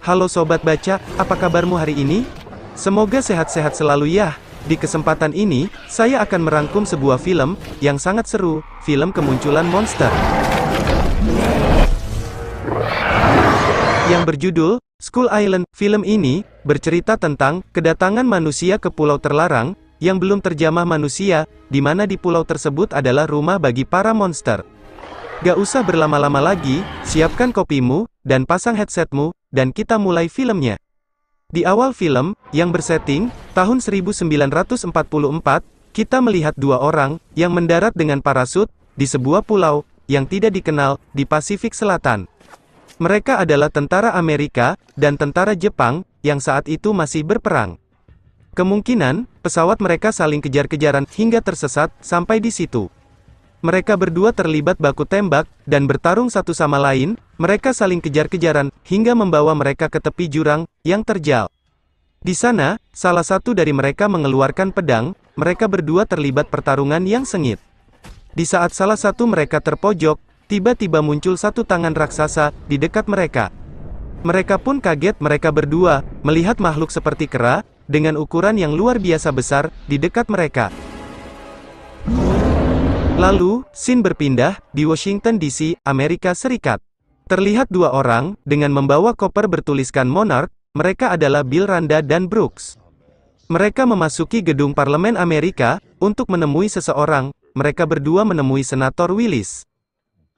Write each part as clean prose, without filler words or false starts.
Halo Sobat Baca, apa kabarmu hari ini? Semoga sehat-sehat selalu ya. Di kesempatan ini, saya akan merangkum sebuah film yang sangat seru, film kemunculan monster. Yang berjudul Skull Island. Film ini bercerita tentang kedatangan manusia ke pulau terlarang yang belum terjamah manusia, di mana di pulau tersebut adalah rumah bagi para monster. Gak usah berlama-lama lagi, siapkan kopimu dan pasang headsetmu, dan kita mulai filmnya. Di awal film, yang bersetting tahun 1944, kita melihat dua orang yang mendarat dengan parasut di sebuah pulau yang tidak dikenal di Pasifik Selatan. Mereka adalah tentara Amerika dan tentara Jepang yang saat itu masih berperang. Kemungkinan pesawat mereka saling kejar-kejaran hingga tersesat sampai di situ. Mereka berdua terlibat baku tembak dan bertarung satu sama lain. Mereka saling kejar-kejaran hingga membawa mereka ke tepi jurang yang terjal. Di sana, salah satu dari mereka mengeluarkan pedang. Mereka berdua terlibat pertarungan yang sengit. Di saat salah satu mereka terpojok, tiba-tiba muncul satu tangan raksasa di dekat mereka. Mereka pun kaget. Mereka berdua melihat makhluk seperti kera dengan ukuran yang luar biasa besar di dekat mereka. Lalu, scene berpindah di Washington DC, Amerika Serikat. Terlihat dua orang dengan membawa koper bertuliskan Monarch. Mereka adalah Bill Randa dan Brooks. Mereka memasuki gedung parlemen Amerika untuk menemui seseorang. Mereka berdua menemui Senator Willis.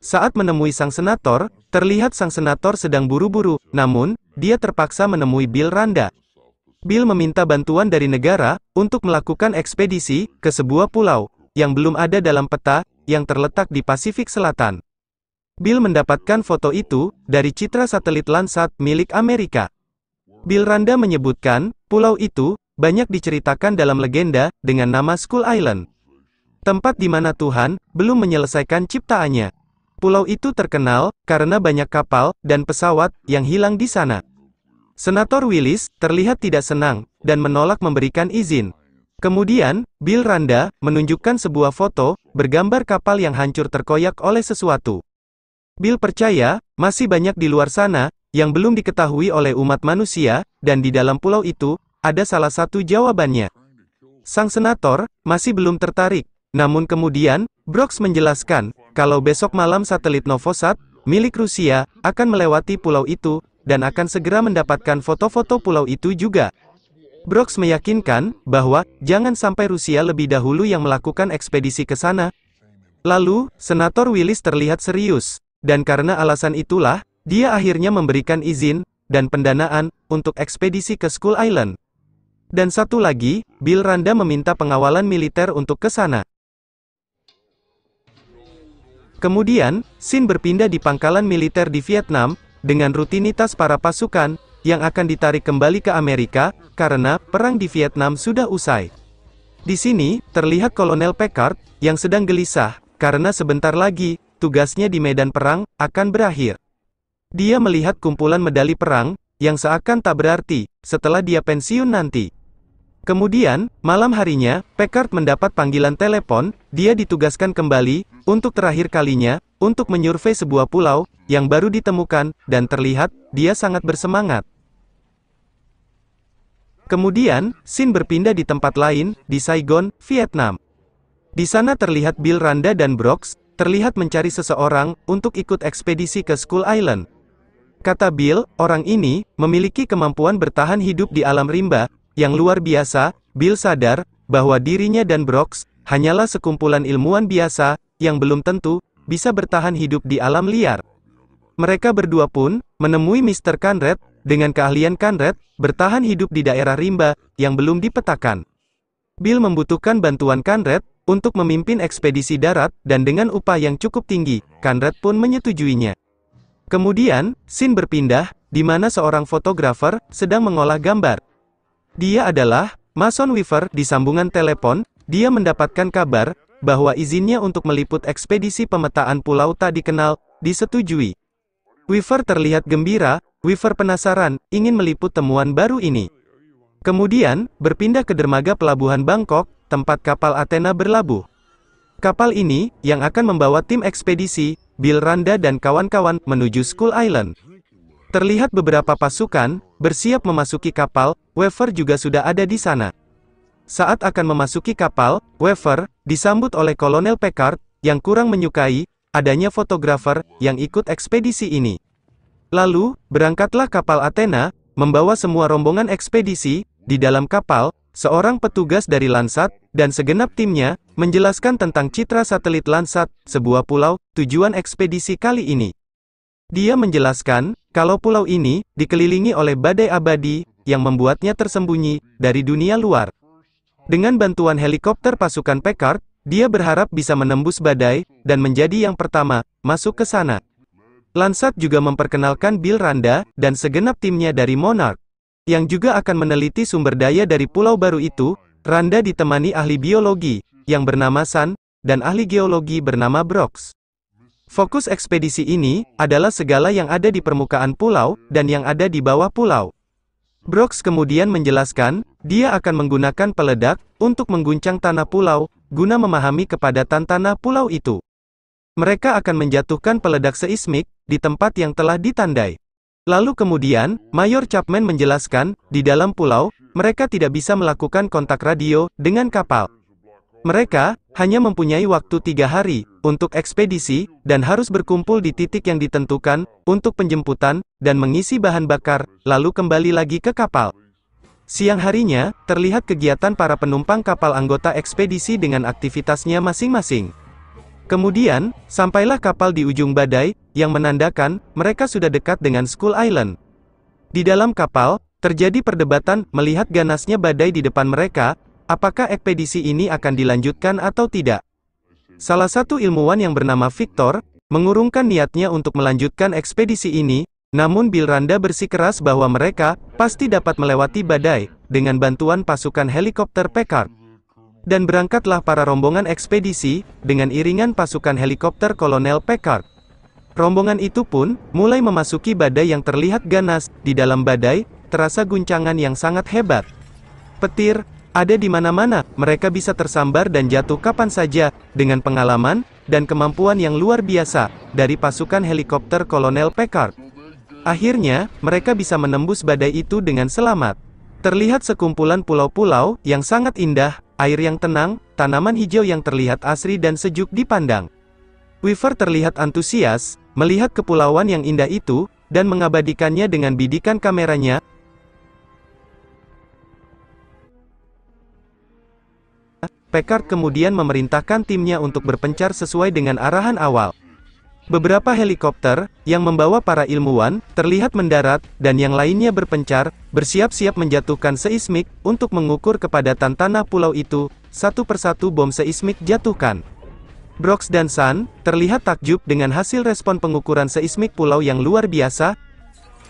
Saat menemui sang senator, terlihat sang senator sedang buru-buru, namun dia terpaksa menemui Bill Randa. Bill meminta bantuan dari negara untuk melakukan ekspedisi ke sebuah pulau yang belum ada dalam peta, yang terletak di Pasifik Selatan. Bill mendapatkan foto itu dari citra satelit Landsat milik Amerika. Bill Randa menyebutkan, pulau itu banyak diceritakan dalam legenda dengan nama Skull Island. Tempat di mana Tuhan belum menyelesaikan ciptaannya. Pulau itu terkenal karena banyak kapal dan pesawat yang hilang di sana. Senator Willis terlihat tidak senang dan menolak memberikan izin. Kemudian, Bill Randa menunjukkan sebuah foto bergambar kapal yang hancur terkoyak oleh sesuatu. Bill percaya, masih banyak di luar sana yang belum diketahui oleh umat manusia, dan di dalam pulau itu ada salah satu jawabannya. Sang senator masih belum tertarik, namun kemudian Brooks menjelaskan kalau besok malam satelit Novosat milik Rusia akan melewati pulau itu dan akan segera mendapatkan foto-foto pulau itu juga. Brooks meyakinkan bahwa jangan sampai Rusia lebih dahulu yang melakukan ekspedisi ke sana. Lalu, Senator Willis terlihat serius, dan karena alasan itulah, dia akhirnya memberikan izin dan pendanaan untuk ekspedisi ke Skull Island. Dan satu lagi, Bill Randa meminta pengawalan militer untuk ke sana. Kemudian, scene berpindah di pangkalan militer di Vietnam, dengan rutinitas para pasukan yang akan ditarik kembali ke Amerika, karena perang di Vietnam sudah usai. Di sini, terlihat Kolonel Packard, yang sedang gelisah, karena sebentar lagi, tugasnya di medan perang, akan berakhir. Dia melihat kumpulan medali perang, yang seakan tak berarti, setelah dia pensiun nanti. Kemudian, malam harinya, Packard mendapat panggilan telepon. Dia ditugaskan kembali, untuk terakhir kalinya, untuk menyurvei sebuah pulau, yang baru ditemukan, dan terlihat, dia sangat bersemangat. Kemudian, scene berpindah di tempat lain, di Saigon, Vietnam. Di sana terlihat Bill Randa dan Brooks, terlihat mencari seseorang, untuk ikut ekspedisi ke Skull Island. Kata Bill, orang ini, memiliki kemampuan bertahan hidup di alam rimba, yang luar biasa. Bill sadar, bahwa dirinya dan Brooks, hanyalah sekumpulan ilmuwan biasa, yang belum tentu, bisa bertahan hidup di alam liar. Mereka berdua pun, menemui Mr. Conrad, dengan keahlian Conrad, bertahan hidup di daerah rimba, yang belum dipetakan. Bill membutuhkan bantuan Conrad, untuk memimpin ekspedisi darat, dan dengan upah yang cukup tinggi, Conrad pun menyetujuinya. Kemudian, scene berpindah, di mana seorang fotografer, sedang mengolah gambar. Dia adalah Mason Weaver. Di sambungan telepon, dia mendapatkan kabar, bahwa izinnya untuk meliput ekspedisi pemetaan pulau tak dikenal, disetujui. Weaver terlihat gembira. Weaver penasaran, ingin meliput temuan baru ini. Kemudian, berpindah ke dermaga pelabuhan Bangkok, tempat kapal Athena berlabuh. Kapal ini, yang akan membawa tim ekspedisi, Bill Randa dan kawan-kawan, menuju Skull Island. Terlihat beberapa pasukan bersiap memasuki kapal. Weaver juga sudah ada di sana. Saat akan memasuki kapal, Weaver disambut oleh Kolonel Packard yang kurang menyukai adanya fotografer yang ikut ekspedisi ini. Lalu, berangkatlah kapal Athena membawa semua rombongan ekspedisi. Di dalam kapal, seorang petugas dari Landsat dan segenap timnya menjelaskan tentang citra satelit Landsat, sebuah pulau tujuan ekspedisi kali ini. Dia menjelaskan kalau pulau ini dikelilingi oleh badai abadi yang membuatnya tersembunyi dari dunia luar. Dengan bantuan helikopter pasukan Packard, dia berharap bisa menembus badai dan menjadi yang pertama masuk ke sana. Landsat juga memperkenalkan Bill Randa dan segenap timnya dari Monarch, yang juga akan meneliti sumber daya dari pulau baru itu. Randa ditemani ahli biologi, yang bernama San, dan ahli geologi bernama Brooks. Fokus ekspedisi ini adalah segala yang ada di permukaan pulau, dan yang ada di bawah pulau. Brooks kemudian menjelaskan, dia akan menggunakan peledak, untuk mengguncang tanah pulau, guna memahami kepadatan tanah pulau itu. Mereka akan menjatuhkan peledak seismik, di tempat yang telah ditandai. Lalu kemudian, Mayor Chapman menjelaskan, di dalam pulau, mereka tidak bisa melakukan kontak radio dengan kapal. Mereka hanya mempunyai waktu 3 hari untuk ekspedisi, dan harus berkumpul di titik yang ditentukan, untuk penjemputan, dan mengisi bahan bakar, lalu kembali lagi ke kapal. Siang harinya, terlihat kegiatan para penumpang kapal anggota ekspedisi dengan aktivitasnya masing-masing. Kemudian, sampailah kapal di ujung badai, yang menandakan, mereka sudah dekat dengan Skull Island. Di dalam kapal, terjadi perdebatan, melihat ganasnya badai di depan mereka, apakah ekspedisi ini akan dilanjutkan atau tidak. Salah satu ilmuwan yang bernama Victor, mengurungkan niatnya untuk melanjutkan ekspedisi ini, namun Bill Randa bersikeras bahwa mereka, pasti dapat melewati badai, dengan bantuan pasukan helikopter Packard. Dan berangkatlah para rombongan ekspedisi, dengan iringan pasukan helikopter Kolonel Packard. Rombongan itu pun, mulai memasuki badai yang terlihat ganas. Di dalam badai, terasa guncangan yang sangat hebat. Petir ada di mana-mana, mereka bisa tersambar dan jatuh kapan saja, dengan pengalaman, dan kemampuan yang luar biasa, dari pasukan helikopter Kolonel Packard. Akhirnya, mereka bisa menembus badai itu dengan selamat. Terlihat sekumpulan pulau-pulau, yang sangat indah, air yang tenang, tanaman hijau yang terlihat asri dan sejuk dipandang. Weaver terlihat antusias, melihat kepulauan yang indah itu, dan mengabadikannya dengan bidikan kameranya. Packard kemudian memerintahkan timnya untuk berpencar sesuai dengan arahan awal. Beberapa helikopter, yang membawa para ilmuwan, terlihat mendarat, dan yang lainnya berpencar, bersiap-siap menjatuhkan seismik, untuk mengukur kepadatan tanah pulau itu. Satu persatu bom seismik jatuhkan. Brooks dan San, terlihat takjub dengan hasil respon pengukuran seismik pulau yang luar biasa.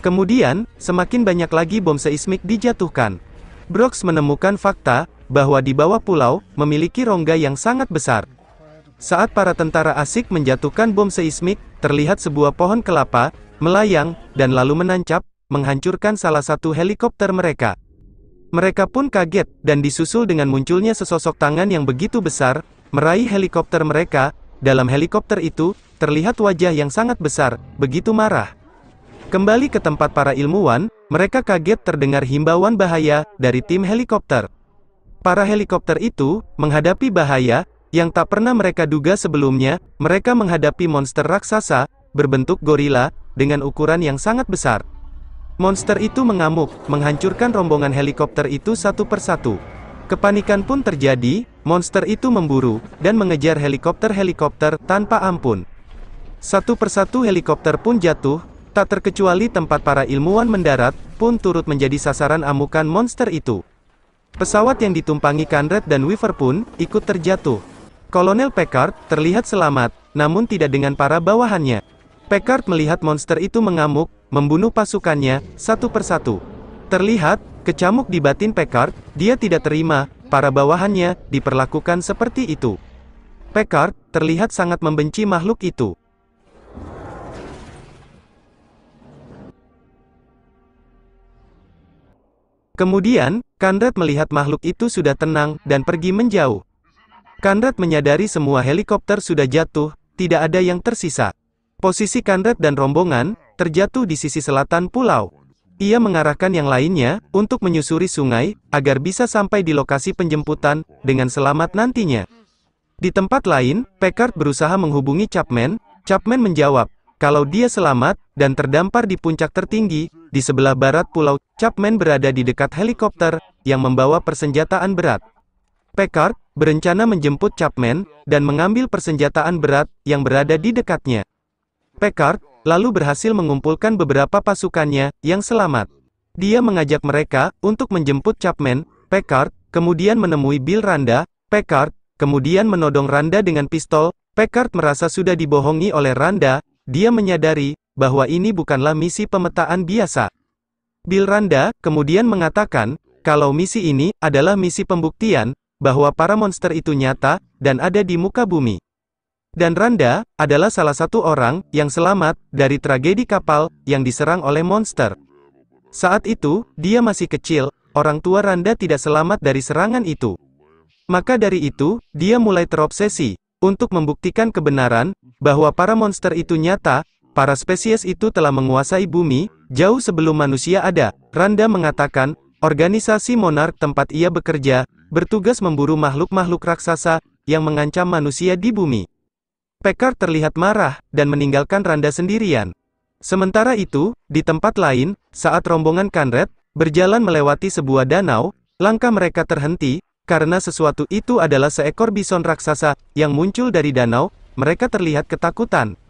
Kemudian, semakin banyak lagi bom seismik dijatuhkan. Brooks menemukan fakta, bahwa di bawah pulau, memiliki rongga yang sangat besar. Saat para tentara asik menjatuhkan bom seismik, terlihat sebuah pohon kelapa, melayang, dan lalu menancap, menghancurkan salah satu helikopter mereka. Mereka pun kaget, dan disusul dengan munculnya sesosok tangan yang begitu besar, meraih helikopter mereka. Dalam helikopter itu, terlihat wajah yang sangat besar, begitu marah. Kembali ke tempat para ilmuwan, mereka kaget terdengar himbauan bahaya, dari tim helikopter. Para helikopter itu, menghadapi bahaya, yang tak pernah mereka duga sebelumnya. Mereka menghadapi monster raksasa, berbentuk gorila, dengan ukuran yang sangat besar. Monster itu mengamuk, menghancurkan rombongan helikopter itu satu persatu. Kepanikan pun terjadi, monster itu memburu, dan mengejar helikopter-helikopter, tanpa ampun. Satu persatu helikopter pun jatuh, tak terkecuali tempat para ilmuwan mendarat, pun turut menjadi sasaran amukan monster itu. Pesawat yang ditumpangi Conrad dan Weaver pun, ikut terjatuh. Kolonel Packard, terlihat selamat, namun tidak dengan para bawahannya. Packard melihat monster itu mengamuk, membunuh pasukannya, satu persatu. Terlihat, kecamuk di batin Packard, dia tidak terima, para bawahannya, diperlakukan seperti itu. Packard, terlihat sangat membenci makhluk itu. Kemudian, Conrad melihat makhluk itu sudah tenang, dan pergi menjauh. Conrad menyadari semua helikopter sudah jatuh, tidak ada yang tersisa. Posisi Conrad dan rombongan, terjatuh di sisi selatan pulau. Ia mengarahkan yang lainnya untuk menyusuri sungai agar bisa sampai di lokasi penjemputan dengan selamat nantinya. Di tempat lain, Packard berusaha menghubungi Chapman. Chapman menjawab kalau dia selamat dan terdampar di puncak tertinggi di sebelah barat pulau. Chapman berada di dekat helikopter yang membawa persenjataan berat. Packard berencana menjemput Chapman dan mengambil persenjataan berat yang berada di dekatnya. Packard lalu berhasil mengumpulkan beberapa pasukannya yang selamat. Dia mengajak mereka untuk menjemput Chapman. Packard kemudian menemui Bill Randa. Packard kemudian menodong Randa dengan pistol. Packard merasa sudah dibohongi oleh Randa. Dia menyadari bahwa ini bukanlah misi pemetaan biasa. Bill Randa kemudian mengatakan kalau misi ini adalah misi pembuktian bahwa para monster itu nyata dan ada di muka bumi. Dan Randa adalah salah satu orang yang selamat dari tragedi kapal yang diserang oleh monster. Saat itu, dia masih kecil, orang tua Randa tidak selamat dari serangan itu. Maka dari itu, dia mulai terobsesi untuk membuktikan kebenaran bahwa para monster itu nyata. Para spesies itu telah menguasai bumi jauh sebelum manusia ada. Randa mengatakan, organisasi Monarch tempat ia bekerja bertugas memburu makhluk-makhluk raksasa yang mengancam manusia di bumi. Packard terlihat marah dan meninggalkan Randa sendirian. Sementara itu, di tempat lain, saat rombongan Conrad berjalan melewati sebuah danau, langkah mereka terhenti karena sesuatu itu adalah seekor bison raksasa yang muncul dari danau. Mereka terlihat ketakutan.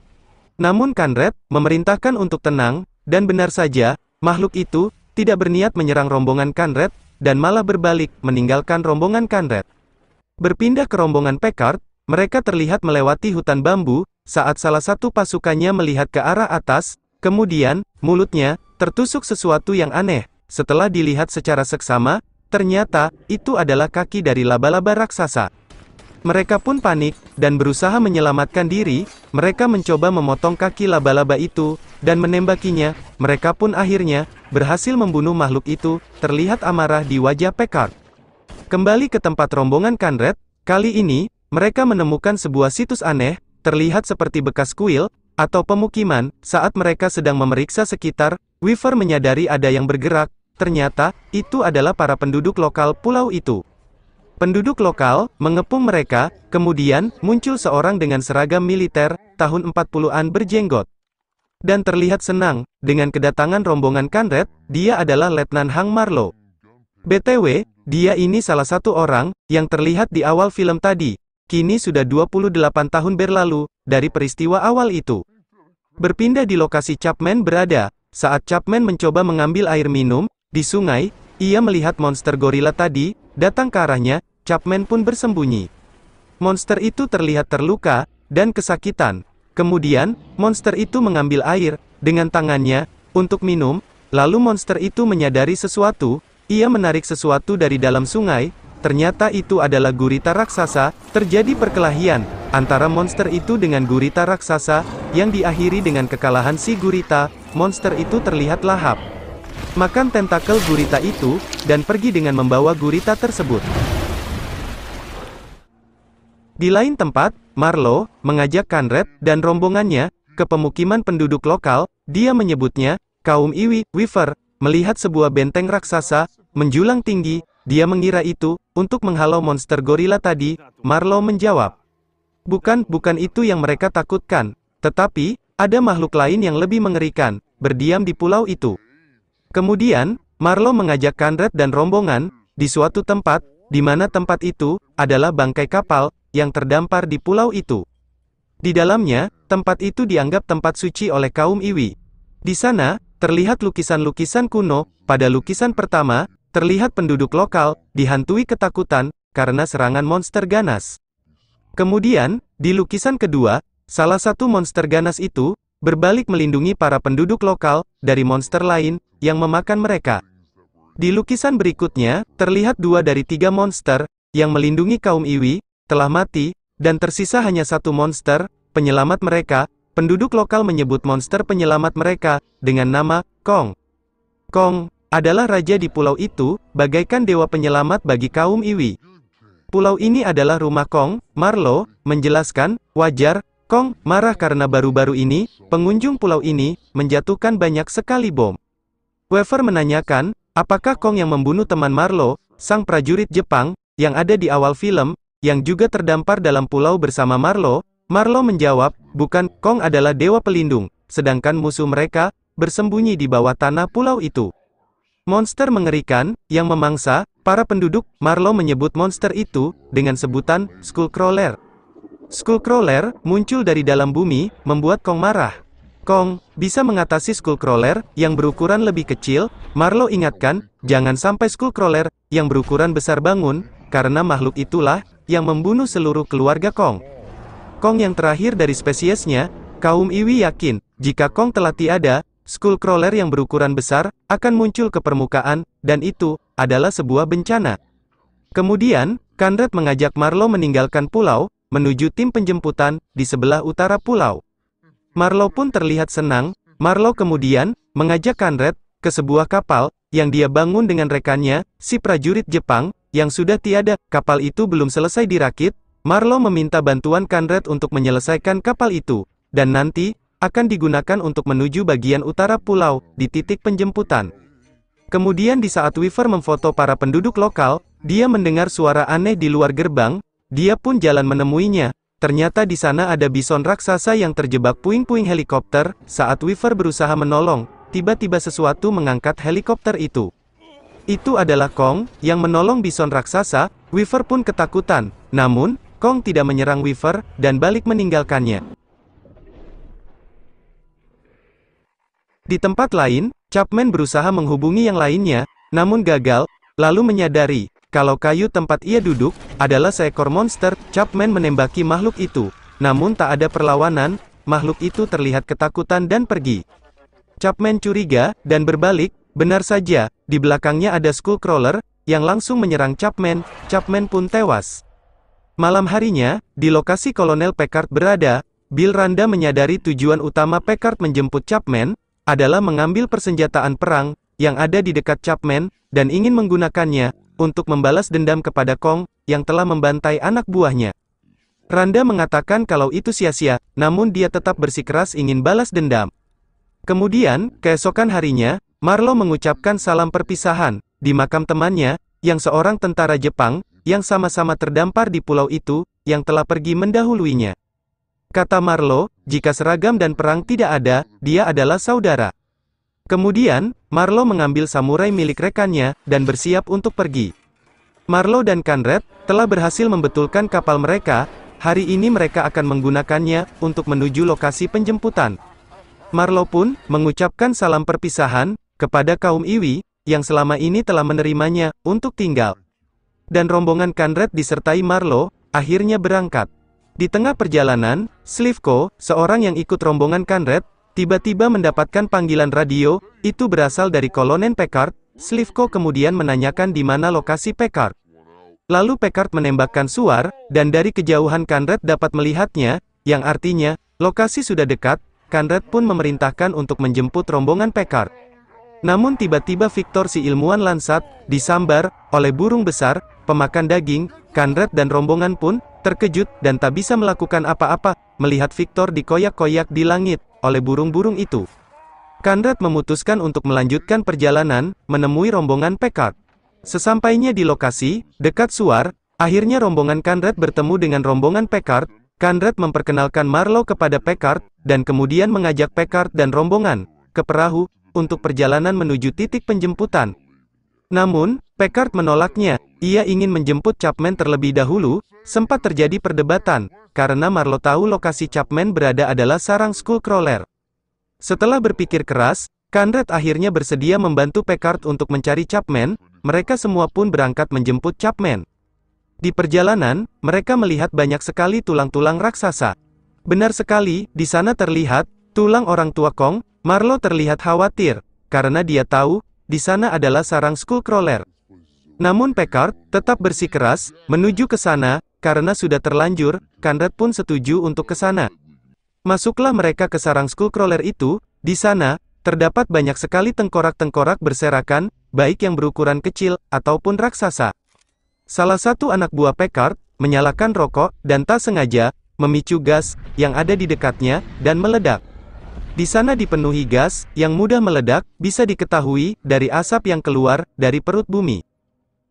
Namun Conrad memerintahkan untuk tenang, dan benar saja, makhluk itu tidak berniat menyerang rombongan Conrad dan malah berbalik meninggalkan rombongan Conrad. Berpindah ke rombongan Packard, mereka terlihat melewati hutan bambu, saat salah satu pasukannya melihat ke arah atas, kemudian, mulutnya, tertusuk sesuatu yang aneh. Setelah dilihat secara seksama, ternyata, itu adalah kaki dari laba-laba raksasa. Mereka pun panik, dan berusaha menyelamatkan diri. Mereka mencoba memotong kaki laba-laba itu, dan menembakinya. Mereka pun akhirnya, berhasil membunuh makhluk itu. Terlihat amarah di wajah Packard. Kembali ke tempat rombongan Conrad, kali ini, mereka menemukan sebuah situs aneh, terlihat seperti bekas kuil, atau pemukiman. Saat mereka sedang memeriksa sekitar, Weaver menyadari ada yang bergerak. Ternyata, itu adalah para penduduk lokal pulau itu. Penduduk lokal mengepung mereka, kemudian, muncul seorang dengan seragam militer, tahun 40-an berjenggot. Dan terlihat senang, dengan kedatangan rombongan Conrad. Dia adalah Letnan Hank Marlowe. BTW, dia ini salah satu orang yang terlihat di awal film tadi. Kini sudah 28 tahun berlalu dari peristiwa awal itu. Berpindah di lokasi Chapman berada, saat Chapman mencoba mengambil air minum di sungai, ia melihat monster gorila tadi datang ke arahnya. Chapman pun bersembunyi. Monster itu terlihat terluka dan kesakitan. Kemudian, monster itu mengambil air dengan tangannya untuk minum. Lalu monster itu menyadari sesuatu. Ia menarik sesuatu dari dalam sungai. Ternyata itu adalah gurita raksasa. Terjadi perkelahian antara monster itu dengan gurita raksasa, yang diakhiri dengan kekalahan si gurita. Monster itu terlihat lahap. Makan tentakel gurita itu, dan pergi dengan membawa gurita tersebut. Di lain tempat, Marlowe mengajak Conrad dan rombongannya ke pemukiman penduduk lokal. Dia menyebutnya kaum Iwi. Weaver melihat sebuah benteng raksasa menjulang tinggi. Dia mengira itu untuk menghalau monster gorila tadi. Marlowe menjawab, bukan itu yang mereka takutkan. Tetapi, ada makhluk lain yang lebih mengerikan, berdiam di pulau itu. Kemudian, Marlowe mengajak Conrad dan rombongan di suatu tempat, di mana tempat itu adalah bangkai kapal yang terdampar di pulau itu. Di dalamnya, tempat itu dianggap tempat suci oleh kaum Iwi. Di sana, terlihat lukisan-lukisan kuno. Pada lukisan pertama, terlihat penduduk lokal dihantui ketakutan karena serangan monster ganas. Kemudian, di lukisan kedua, salah satu monster ganas itu berbalik melindungi para penduduk lokal dari monster lain yang memakan mereka. Di lukisan berikutnya, terlihat 2 dari 3 monster yang melindungi kaum Iwi telah mati, dan tersisa hanya satu monster penyelamat mereka. Penduduk lokal menyebut monster penyelamat mereka dengan nama Kong. Kong adalah raja di pulau itu, bagaikan dewa penyelamat bagi kaum Iwi. Pulau ini adalah rumah Kong. Marlowe menjelaskan, wajar Kong marah karena baru-baru ini, pengunjung pulau ini, menjatuhkan banyak sekali bom. Weaver menanyakan, apakah Kong yang membunuh teman Marlowe, sang prajurit Jepang, yang ada di awal film, yang juga terdampar dalam pulau bersama Marlowe? Marlowe menjawab, bukan, Kong adalah dewa pelindung, sedangkan musuh mereka, bersembunyi di bawah tanah pulau itu. Monster mengerikan, yang memangsa, para penduduk. Marlowe menyebut monster itu, dengan sebutan, Skullcrawler. Skullcrawler, muncul dari dalam bumi, membuat Kong marah. Kong, bisa mengatasi Skullcrawler, yang berukuran lebih kecil? Marlowe ingatkan, jangan sampai Skullcrawler, yang berukuran besar bangun, karena makhluk itulah, yang membunuh seluruh keluarga Kong. Kong yang terakhir dari spesiesnya, kaum Iwi yakin, jika Kong telah tiada, Skullcrawler yang berukuran besar, akan muncul ke permukaan, dan itu, adalah sebuah bencana. Kemudian, Conrad mengajak Marlowe meninggalkan pulau, menuju tim penjemputan, di sebelah utara pulau. Marlowe pun terlihat senang. Marlowe kemudian, mengajak Conrad, ke sebuah kapal, yang dia bangun dengan rekannya, si prajurit Jepang, yang sudah tiada. Kapal itu belum selesai dirakit. Marlowe meminta bantuan Conrad untuk menyelesaikan kapal itu, dan nanti, akan digunakan untuk menuju bagian utara pulau, di titik penjemputan. Kemudian di saat Weaver memfoto para penduduk lokal, dia mendengar suara aneh di luar gerbang. Dia pun jalan menemuinya. Ternyata di sana ada bison raksasa yang terjebak puing-puing helikopter. Saat Weaver berusaha menolong, tiba-tiba sesuatu mengangkat helikopter itu. Itu adalah Kong, yang menolong bison raksasa. Weaver pun ketakutan. Namun, Kong tidak menyerang Weaver, dan balik meninggalkannya. Di tempat lain, Chapman berusaha menghubungi yang lainnya, namun gagal, lalu menyadari, kalau kayu tempat ia duduk, adalah seekor monster. Chapman menembaki makhluk itu. Namun tak ada perlawanan, makhluk itu terlihat ketakutan dan pergi. Chapman curiga, dan berbalik. Benar saja, di belakangnya ada Skullcrawler, yang langsung menyerang Chapman. Chapman pun tewas. Malam harinya, di lokasi Kolonel Packard berada, Bill Randa menyadari tujuan utama Packard menjemput Chapman, adalah mengambil persenjataan perang, yang ada di dekat Chapman, dan ingin menggunakannya, untuk membalas dendam kepada Kong, yang telah membantai anak buahnya. Randa mengatakan kalau itu sia-sia, namun dia tetap bersikeras ingin balas dendam. Kemudian, keesokan harinya, Marlowe mengucapkan salam perpisahan, di makam temannya, yang seorang tentara Jepang, yang sama-sama terdampar di pulau itu, yang telah pergi mendahuluinya. Kata Marlowe, jika seragam dan perang tidak ada, dia adalah saudara. Kemudian, Marlowe mengambil samurai milik rekannya, dan bersiap untuk pergi. Marlowe dan Conrad, telah berhasil membetulkan kapal mereka. Hari ini mereka akan menggunakannya, untuk menuju lokasi penjemputan. Marlowe pun, mengucapkan salam perpisahan, kepada kaum Iwi, yang selama ini telah menerimanya, untuk tinggal. Dan rombongan Conrad disertai Marlowe, akhirnya berangkat. Di tengah perjalanan, Slivko, seorang yang ikut rombongan Conrad, tiba-tiba mendapatkan panggilan radio. Itu berasal dari Kolonel Packard. Slivko kemudian menanyakan di mana lokasi Packard. Lalu Packard menembakkan suar, dan dari kejauhan Conrad dapat melihatnya, yang artinya, lokasi sudah dekat. Conrad pun memerintahkan untuk menjemput rombongan Packard. Namun tiba-tiba Victor si ilmuwan Landsat, disambar, oleh burung besar, pemakan daging. Conrad dan rombongan pun, terkejut, dan tak bisa melakukan apa-apa, melihat Victor dikoyak-koyak di langit, oleh burung-burung itu. Conrad memutuskan untuk melanjutkan perjalanan, menemui rombongan Packard. Sesampainya di lokasi, dekat suar, akhirnya rombongan Conrad bertemu dengan rombongan Packard. Conrad memperkenalkan Marlowe kepada Packard, dan kemudian mengajak Packard dan rombongan, ke perahu, untuk perjalanan menuju titik penjemputan. Namun, Packard menolaknya. Ia ingin menjemput Chapman terlebih dahulu. Sempat terjadi perdebatan, karena Marlowe tahu lokasi Chapman berada adalah sarang Skullcrawler. Setelah berpikir keras, Conrad akhirnya bersedia membantu Packard untuk mencari Chapman. Mereka semua pun berangkat menjemput Chapman. Di perjalanan, mereka melihat banyak sekali tulang-tulang raksasa. Benar sekali, di sana terlihat tulang orang tua Kong. Marlowe terlihat khawatir, karena dia tahu, di sana adalah sarang Skullcrawler. Namun Packard tetap bersikeras menuju ke sana, karena sudah terlanjur. Conrad pun setuju untuk ke sana. Masuklah mereka ke sarang Skullcrawler itu. Di sana, terdapat banyak sekali tengkorak-tengkorak berserakan, baik yang berukuran kecil, ataupun raksasa. Salah satu anak buah Packard, menyalakan rokok, dan tak sengaja, memicu gas yang ada di dekatnya, dan meledak. Di sana dipenuhi gas yang mudah meledak, bisa diketahui dari asap yang keluar dari perut bumi.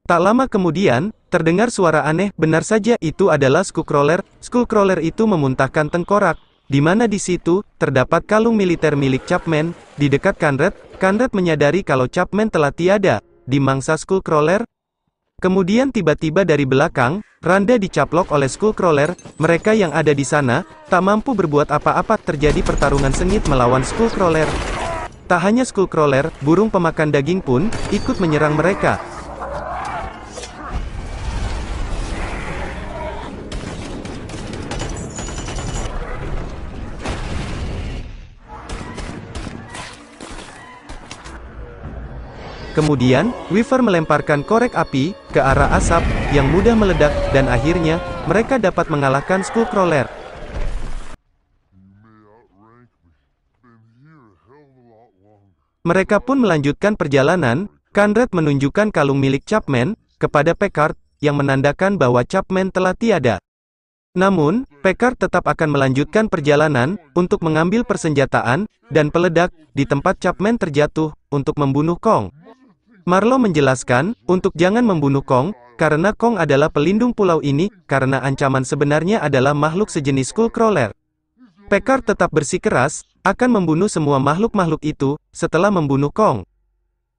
Tak lama kemudian, terdengar suara aneh, benar saja, itu adalah Skullcrawler. Skullcrawler itu memuntahkan tengkorak, di mana di situ terdapat kalung militer milik Chapman di dekat Conrad. Conrad menyadari kalau Chapman telah tiada di mangsa Skullcrawler. Kemudian tiba-tiba dari belakang, Randa dicaplok oleh Skullcrawler. Mereka yang ada di sana tak mampu berbuat apa-apa. Terjadi pertarungan sengit melawan Skullcrawler. Tak hanya Skullcrawler, burung pemakan daging pun ikut menyerang mereka. Kemudian, Weaver melemparkan korek api ke arah asap yang mudah meledak, dan akhirnya mereka dapat mengalahkan Skullcrawler. Mereka pun melanjutkan perjalanan. Conrad menunjukkan kalung milik Chapman kepada Packard yang menandakan bahwa Chapman telah tiada. Namun, Packard tetap akan melanjutkan perjalanan untuk mengambil persenjataan dan peledak di tempat Chapman terjatuh untuk membunuh Kong. Marlowe menjelaskan untuk jangan membunuh Kong, karena Kong adalah pelindung pulau ini, karena ancaman sebenarnya adalah makhluk sejenis Skullcrawler. Packard tetap bersikeras akan membunuh semua makhluk-makhluk itu setelah membunuh Kong.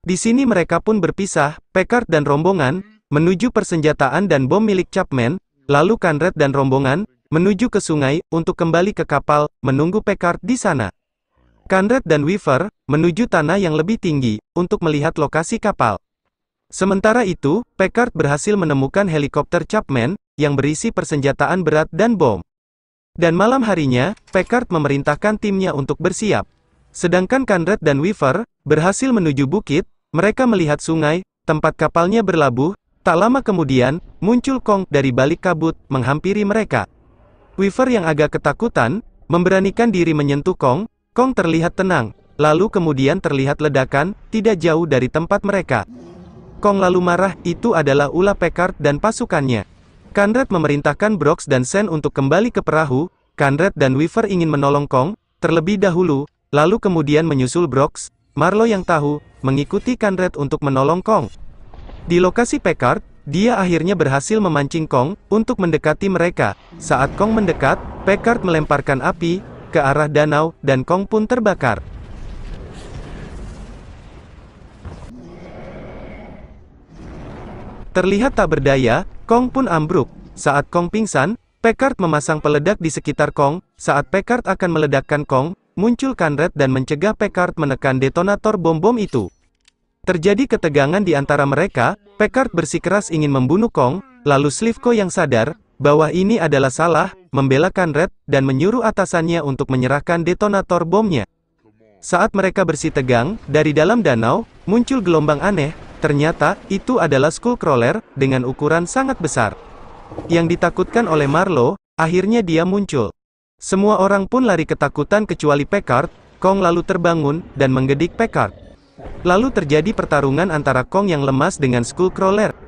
Di sini mereka pun berpisah, Packard dan rombongan menuju persenjataan dan bom milik Chapman, lalu Conrad dan rombongan menuju ke sungai untuk kembali ke kapal, menunggu Packard di sana. Conrad dan Weaver menuju tanah yang lebih tinggi untuk melihat lokasi kapal. Sementara itu, Packard berhasil menemukan helikopter Chapman yang berisi persenjataan berat dan bom. Dan malam harinya, Packard memerintahkan timnya untuk bersiap. Sedangkan Conrad dan Weaver berhasil menuju bukit. Mereka melihat sungai tempat kapalnya berlabuh. Tak lama kemudian, muncul Kong dari balik kabut menghampiri mereka. Weaver yang agak ketakutan memberanikan diri menyentuh Kong. Kong terlihat tenang, lalu kemudian terlihat ledakan, tidak jauh dari tempat mereka. Kong lalu marah, itu adalah ulah Packard dan pasukannya. Conrad memerintahkan Brooks dan Sen untuk kembali ke perahu. Conrad dan Weaver ingin menolong Kong terlebih dahulu, lalu kemudian menyusul Brooks. Marlowe yang tahu, mengikuti Conrad untuk menolong Kong. Di lokasi Packard, dia akhirnya berhasil memancing Kong untuk mendekati mereka. Saat Kong mendekat, Packard melemparkan api ke arah danau, dan Kong pun terbakar. Terlihat tak berdaya, Kong pun ambruk. Saat Kong pingsan, Packard memasang peledak di sekitar Kong. Saat Packard akan meledakkan Kong, muncul Conrad dan mencegah Packard menekan detonator bom-bom itu. Terjadi ketegangan di antara mereka. Packard bersikeras ingin membunuh Kong, lalu Slivko yang sadar bahwa ini adalah salah, membela Conrad, dan menyuruh atasannya untuk menyerahkan detonator bomnya. Saat mereka bersih tegang, dari dalam danau, muncul gelombang aneh. Ternyata, itu adalah Skullcrawler, dengan ukuran sangat besar. Yang ditakutkan oleh Marlowe, akhirnya dia muncul. Semua orang pun lari ketakutan kecuali Packard. Kong lalu terbangun, dan menggedik Packard. Lalu terjadi pertarungan antara Kong yang lemas dengan Skullcrawler.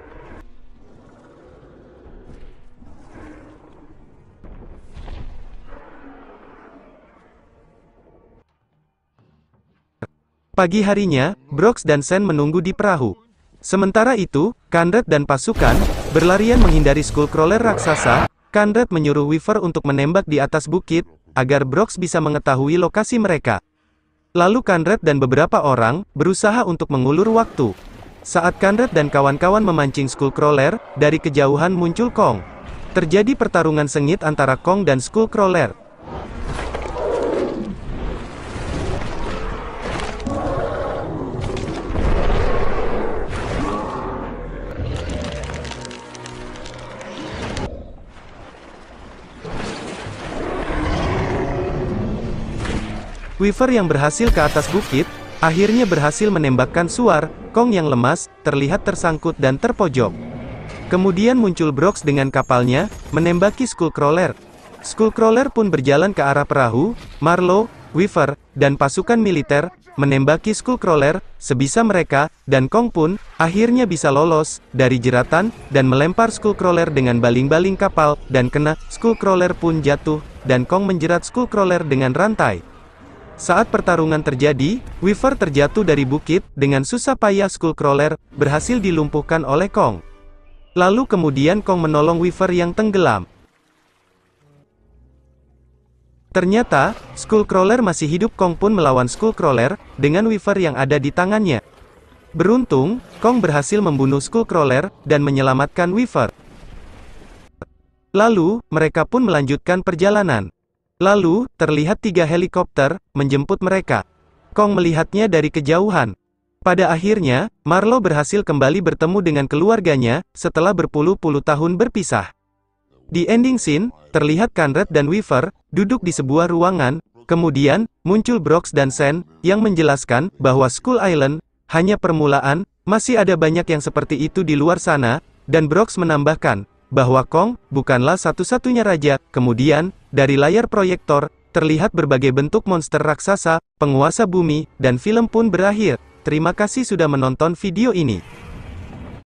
Pagi harinya, Brooks dan Sen menunggu di perahu. Sementara itu, Conrad dan pasukan berlarian menghindari Skullcrawler raksasa. Conrad menyuruh Weaver untuk menembak di atas bukit, agar Brooks bisa mengetahui lokasi mereka. Lalu Conrad dan beberapa orang berusaha untuk mengulur waktu. Saat Conrad dan kawan-kawan memancing Skullcrawler, dari kejauhan muncul Kong. Terjadi pertarungan sengit antara Kong dan Skullcrawler. Weaver yang berhasil ke atas bukit, akhirnya berhasil menembakkan Suar. Kong yang lemas, terlihat tersangkut dan terpojok. Kemudian muncul Brooks dengan kapalnya, menembaki Skullcrawler. Skullcrawler pun berjalan ke arah perahu. Marlowe, Weaver, dan pasukan militer menembaki Skullcrawler sebisa mereka, dan Kong pun akhirnya bisa lolos dari jeratan dan melempar Skullcrawler dengan baling-baling kapal, dan kena. Skullcrawler pun jatuh, dan Kong menjerat Skullcrawler dengan rantai. Saat pertarungan terjadi, Weaver terjatuh dari bukit, dengan susah payah Skullcrawler berhasil dilumpuhkan oleh Kong. Lalu kemudian Kong menolong Weaver yang tenggelam. Ternyata, Skullcrawler masih hidup. Kong pun melawan Skullcrawler, dengan Weaver yang ada di tangannya. Beruntung, Kong berhasil membunuh Skullcrawler, dan menyelamatkan Weaver. Lalu, mereka pun melanjutkan perjalanan. Lalu, terlihat 3 helikopter menjemput mereka. Kong melihatnya dari kejauhan. Pada akhirnya, Marlow berhasil kembali bertemu dengan keluarganya, setelah berpuluh-puluh tahun berpisah. Di ending scene, terlihat Conrad dan Weaver duduk di sebuah ruangan, kemudian muncul Brooks dan Sen yang menjelaskan bahwa Skull Island hanya permulaan, masih ada banyak yang seperti itu di luar sana, dan Brooks menambahkan bahwa Kong bukanlah satu-satunya raja. Kemudian, dari layar proyektor terlihat berbagai bentuk monster raksasa, penguasa bumi, dan film pun berakhir. Terima kasih sudah menonton video ini.